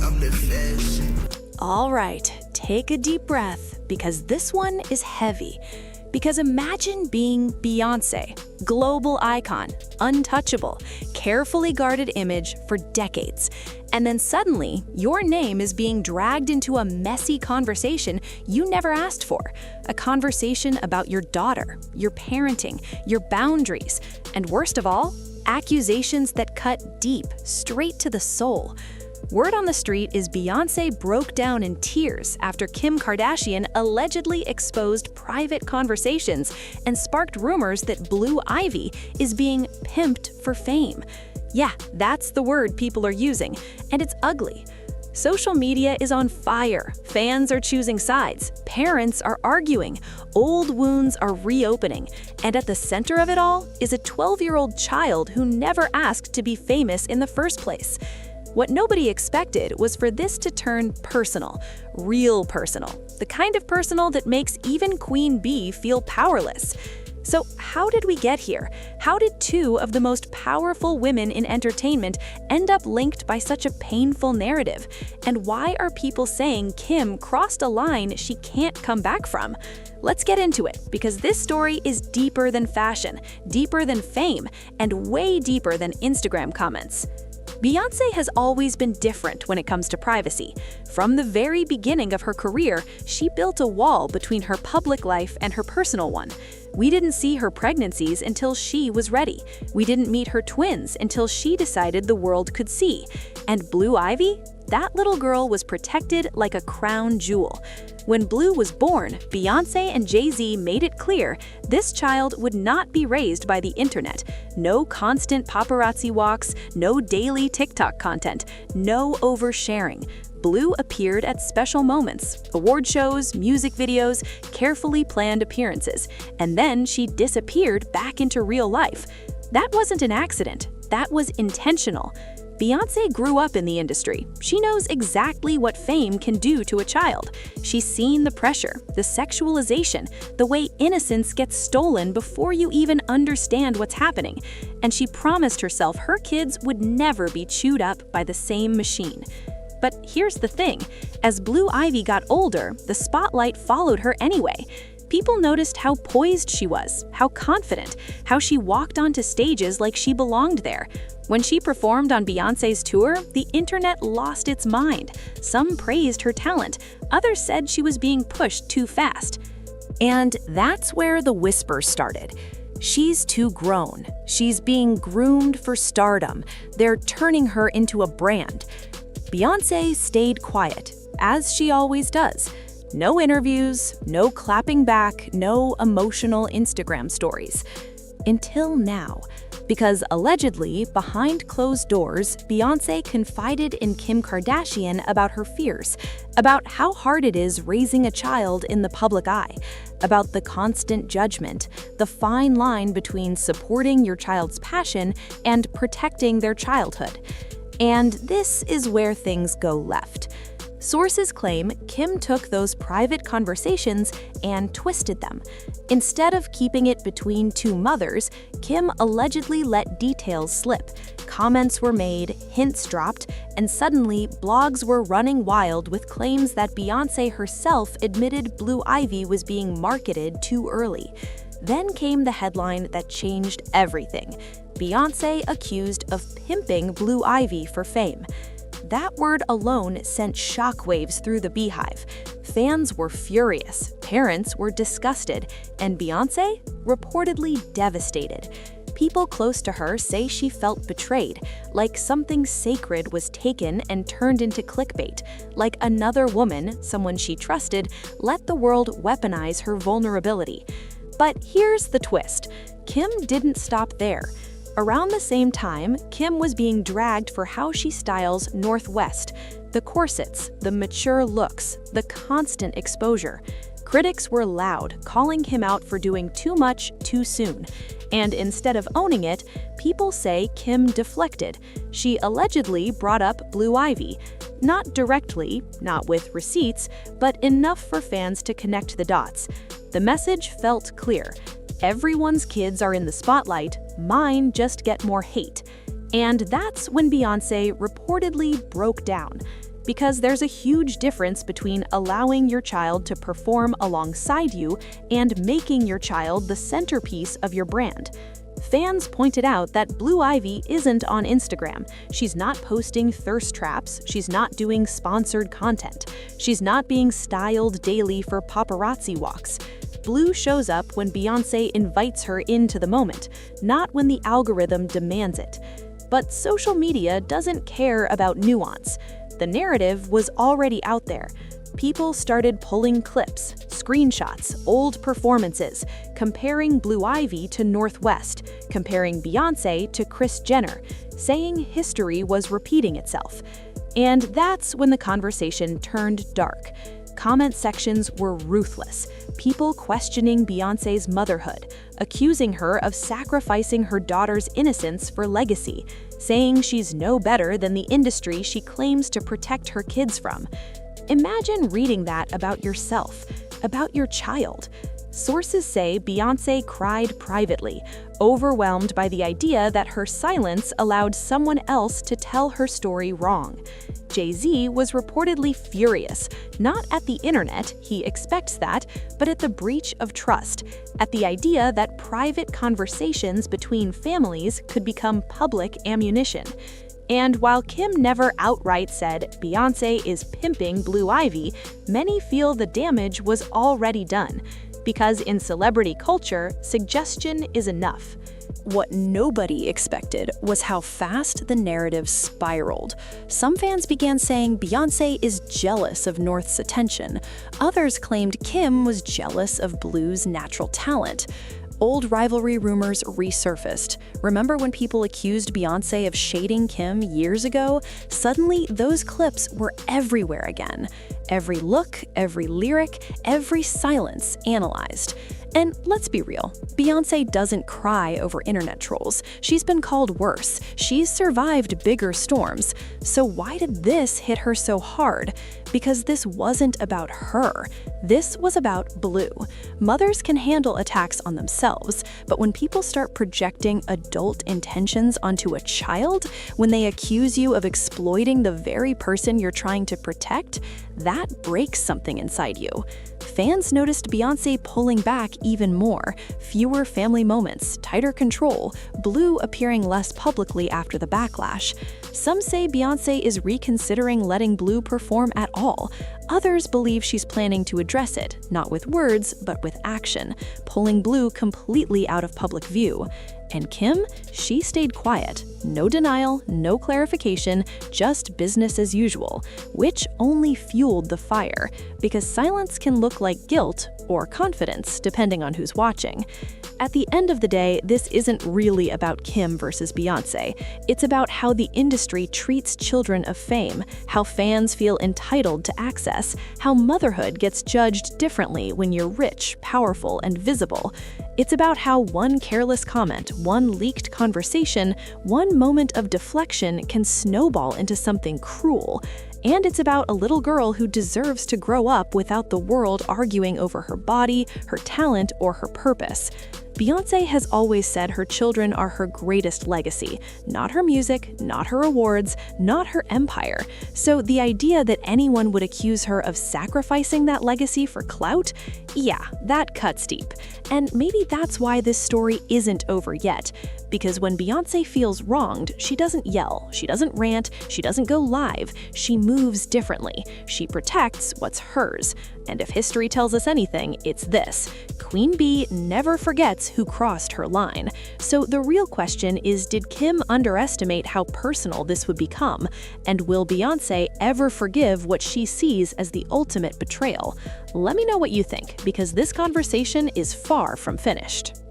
I'm the fashion. All right, take a deep breath because this one is heavy. Because imagine being Beyoncé, global icon, untouchable, carefully guarded image for decades. And then suddenly, your name is being dragged into a messy conversation you never asked for. A conversation about your daughter, your parenting, your boundaries, and worst of all, accusations that cut deep, straight to the soul. Word on the street is Beyoncé broke down in tears after Kim Kardashian allegedly exposed private conversations and sparked rumors that Blue Ivy is being pimped for fame. Yeah, that's the word people are using, and it's ugly. Social media is on fire. Fans are choosing sides. Parents are arguing. Old wounds are reopening. And at the center of it all is a 12-year-old child who never asked to be famous in the first place. What nobody expected was for this to turn personal, real personal, the kind of personal that makes even Queen Bee feel powerless. So how did we get here? How did two of the most powerful women in entertainment end up linked by such a painful narrative? And why are people saying Kim crossed a line she can't come back from? Let's get into it, because this story is deeper than fashion, deeper than fame, and way deeper than Instagram comments. Beyoncé has always been different when it comes to privacy. From the very beginning of her career, she built a wall between her public life and her personal one. We didn't see her pregnancies until she was ready. We didn't meet her twins until she decided the world could see. And Blue Ivy? That little girl was protected like a crown jewel. When Blue was born, Beyoncé and Jay-Z made it clear this child would not be raised by the internet. No constant paparazzi walks, no daily TikTok content, no oversharing. Blue appeared at special moments, award shows, music videos, carefully planned appearances, and then she disappeared back into real life. That wasn't an accident, that was intentional. Beyoncé grew up in the industry. She knows exactly what fame can do to a child. She's seen the pressure, the sexualization, the way innocence gets stolen before you even understand what's happening. And she promised herself her kids would never be chewed up by the same machine. But here's the thing, as Blue Ivy got older, the spotlight followed her anyway. People noticed how poised she was, how confident, how she walked onto stages like she belonged there. When she performed on Beyoncé's tour, the internet lost its mind. Some praised her talent, others said she was being pushed too fast. And that's where the whispers started. She's too grown. She's being groomed for stardom. They're turning her into a brand. Beyoncé stayed quiet, as she always does. No interviews, no clapping back, no emotional Instagram stories. Until now. Because allegedly, behind closed doors, Beyoncé confided in Kim Kardashian about her fears, about how hard it is raising a child in the public eye, about the constant judgment, the fine line between supporting your child's passion and protecting their childhood. And this is where things go left. Sources claim Kim took those private conversations and twisted them. Instead of keeping it between two mothers, Kim allegedly let details slip. Comments were made, hints dropped, and suddenly blogs were running wild with claims that Beyoncé herself admitted Blue Ivy was being marketed too early. Then came the headline that changed everything. Beyoncé accused of pimping Blue Ivy for fame. That word alone sent shockwaves through the beehive. Fans were furious, parents were disgusted, and Beyoncé reportedly devastated. People close to her say she felt betrayed, like something sacred was taken and turned into clickbait, like another woman, someone she trusted, let the world weaponize her vulnerability. But here's the twist. Kim didn't stop there. Around the same time, Kim was being dragged for how she styles Northwest, the corsets, the mature looks, the constant exposure. Critics were loud, calling him out for doing too much too soon. And instead of owning it, people say Kim deflected. She allegedly brought up Blue Ivy. Not directly, not with receipts, but enough for fans to connect the dots. The message felt clear. Everyone's kids are in the spotlight, mine just get more hate. And that's when Beyoncé reportedly broke down. because there's a huge difference between allowing your child to perform alongside you and making your child the centerpiece of your brand. Fans pointed out that Blue Ivy isn't on Instagram. She's not posting thirst traps. She's not doing sponsored content. She's not being styled daily for paparazzi walks. Blue shows up when Beyoncé invites her into the moment, not when the algorithm demands it. But social media doesn't care about nuance. The narrative was already out there. People started pulling clips, screenshots, old performances, comparing Blue Ivy to Northwest, comparing Beyoncé to Kris Jenner, saying history was repeating itself. And that's when the conversation turned dark. Comment sections were ruthless, people questioning Beyoncé's motherhood, accusing her of sacrificing her daughter's innocence for legacy, saying she's no better than the industry she claims to protect her kids from. Imagine reading that about yourself, about your child. Sources say Beyoncé cried privately, overwhelmed by the idea that her silence allowed someone else to tell her story wrong. Jay-Z was reportedly furious, not at the internet, he expects that, but at the breach of trust, at the idea that private conversations between families could become public ammunition. And while Kim never outright said Beyoncé is pimping Blue Ivy, many feel the damage was already done. Because in celebrity culture, suggestion is enough. What nobody expected was how fast the narrative spiraled. Some fans began saying Beyoncé is jealous of North's attention. Others claimed Kim was jealous of Blue's natural talent. Old rivalry rumors resurfaced. Remember when people accused Beyoncé of shading Kim years ago? Suddenly, those clips were everywhere again. Every look, every lyric, every silence analyzed. And let's be real, Beyoncé doesn't cry over internet trolls. She's been called worse. She's survived bigger storms. So why did this hit her so hard? Because this wasn't about her. This was about Blue. Mothers can handle attacks on themselves, but when people start projecting adult intentions onto a child, when they accuse you of exploiting the very person you're trying to protect, that breaks something inside you. Fans noticed Beyoncé pulling back even more, fewer family moments, tighter control, Blue appearing less publicly after the backlash. Some say Beyoncé is reconsidering letting Blue perform at all. Others believe she's planning to address it, not with words, but with action, pulling Blue completely out of public view. And Kim, she stayed quiet. No denial, no clarification, just business as usual, which only fueled the fire, because silence can look like guilt or confidence, depending on who's watching. At the end of the day, this isn't really about Kim versus Beyoncé. It's about how the industry treats children of fame, how fans feel entitled to access, how motherhood gets judged differently when you're rich, powerful, and visible. It's about how one careless comment, one leaked conversation, one moment of deflection can snowball into something cruel. And it's about a little girl who deserves to grow up without the world arguing over her body, her talent, or her purpose. Beyoncé has always said her children are her greatest legacy, not her music, not her awards, not her empire. So the idea that anyone would accuse her of sacrificing that legacy for clout, yeah, that cuts deep. And maybe that's why this story isn't over yet. Because when Beyoncé feels wronged, she doesn't yell, she doesn't rant, she doesn't go live, she moves differently. She protects what's hers. And if history tells us anything, it's this: Queen Bee never forgets who crossed her line. So the real question is, did Kim underestimate how personal this would become? And will Beyoncé ever forgive what she sees as the ultimate betrayal? Let me know what you think, because this conversation is far from finished.